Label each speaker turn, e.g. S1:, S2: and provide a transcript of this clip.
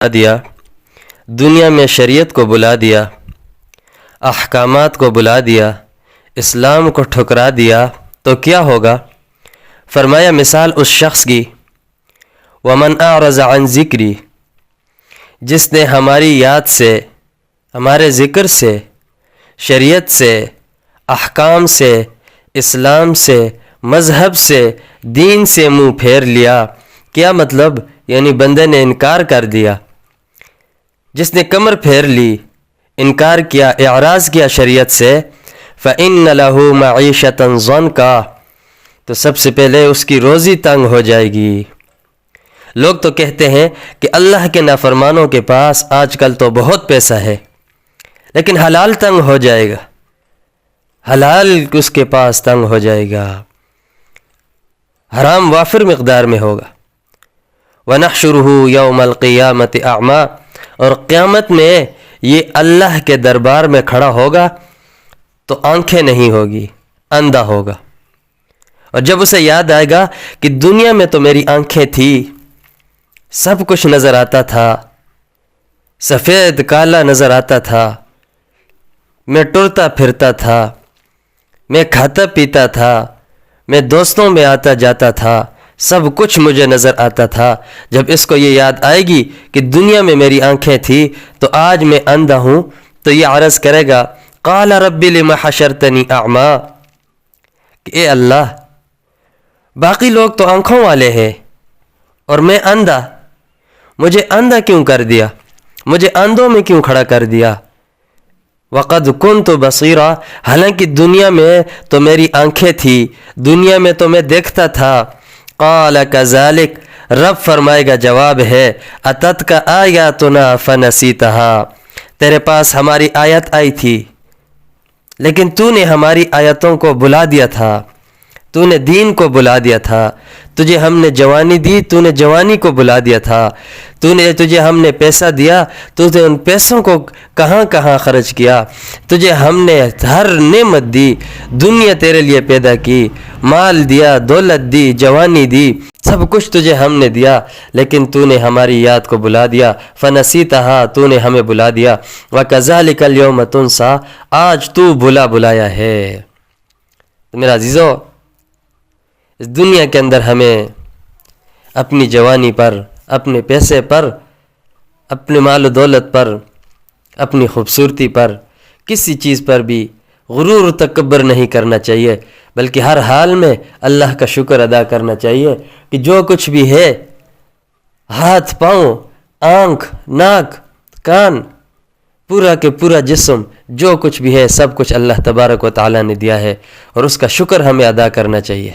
S1: دیا، دنیا میں شریعت کو بلا دیا، احکامات کو بلا دیا، اسلام کو ٹھکرا دیا تو کیا ہوگا؟ فرمایا مثال اس شخص کی ومن اعرض عن ذکری، جس نے ہماری یاد سے، ہمارے ذکر سے، شریعت سے، احکام سے، اسلام سے، مذہب سے، دین سے منہ پھیر لیا۔ کیا مطلب؟ یعنی بندے نے انکار کر دیا، جس نے کمر پھیر لی، انکار کیا، اعراض کیا شریعت سے، فَإِنَّ لَهُ مَعِيشَةً ضَنْكَ، تو سب سے پہلے اس کی روزی تنگ ہو جائے گی۔ لوگ تو کہتے ہیں کہ اللہ کے نافرمانوں کے پاس آج کل تو بہت پیسہ ہے، لیکن حلال تنگ ہو جائے گا، حلال اس کے پاس تنگ ہو جائے گا، حرام وافر مقدار میں ہوگا۔ وَنَحْشُرُهُ يَوْمَ الْقِيَامَةِ أَعْمَى، اور قیامت میں یہ اللہ کے دربار میں کھڑا ہوگا تو آنکھیں نہیں ہوگی، اندھا ہوگا۔ اور جب اسے یاد آئے گا کہ دنیا میں تو میری آنکھیں تھی، سب کچھ نظر آتا تھا، سفید کالا نظر آتا تھا، میں ٹرتا پھرتا تھا، میں کھاتا پیتا تھا، میں دوستوں میں آتا جاتا تھا، سب کچھ مجھے نظر آتا تھا۔ جب اس کو یہ یاد آئے گی کہ دنیا میں میری آنکھیں تھی تو آج میں اندھا ہوں، تو یہ عرض کرے گا قال رب لم حشرتنی اعما، کہ اے اللہ، باقی لوگ تو آنکھوں والے ہیں اور میں اندھا، مجھے اندھا کیوں کر دیا، مجھے اندھوں میں کیوں کھڑا کر دیا؟ وقد كنت بصیرا، حالانکہ دنیا میں تو میری آنکھیں تھی، دنیا میں تو میں دیکھتا تھا۔ قال كذلك، رب فرمائے گا جواب ہے، اتتک آیاتنا فنسیتها، تیرے پاس ہماری آیت آئی تھی لیکن تو نے ہماری آیتوں کو بلا دیا تھا، تو نے دین کو بلا دیا تھا، تجھے ہم نے جوانی دی، تو نے جوانی کو بلا دیا تھا، تجھے ہم نے پیسہ دیا، تو نے ان پیسوں کو کہاں کہاں خرچ کیا، تجھے ہم نے ہر نعمت دی، دنیا تیرے لیے پیدا کی، مال دیا، دولت دی، جوانی دی، سب کچھ تجھے ہم نے دیا، لیکن تو نے ہماری یاد کو بلا دیا، فنسیتہا، تو نے ہمیں بلا دیا، وَكَذَلِكَ الْيَوْمَ تُنْسَى، آج تو بلایا ہے۔ میرا عزیزو، اس دنیا کے اندر ہمیں اپنی جوانی پر، اپنے پیسے پر، اپنے مال و دولت پر، اپنی خوبصورتی پر، کسی چیز پر بھی غرور و تکبر نہیں کرنا چاہیے، بلکہ ہر حال میں اللہ کا شکر ادا کرنا چاہیے کہ جو کچھ بھی ہے، ہاتھ پاؤں، آنکھ، ناک، کان، پورا کے پورا جسم، جو کچھ بھی ہے سب کچھ اللہ تبارک و تعالی نے دیا ہے، اور اس کا شکر ہمیں ادا کرنا چاہیے۔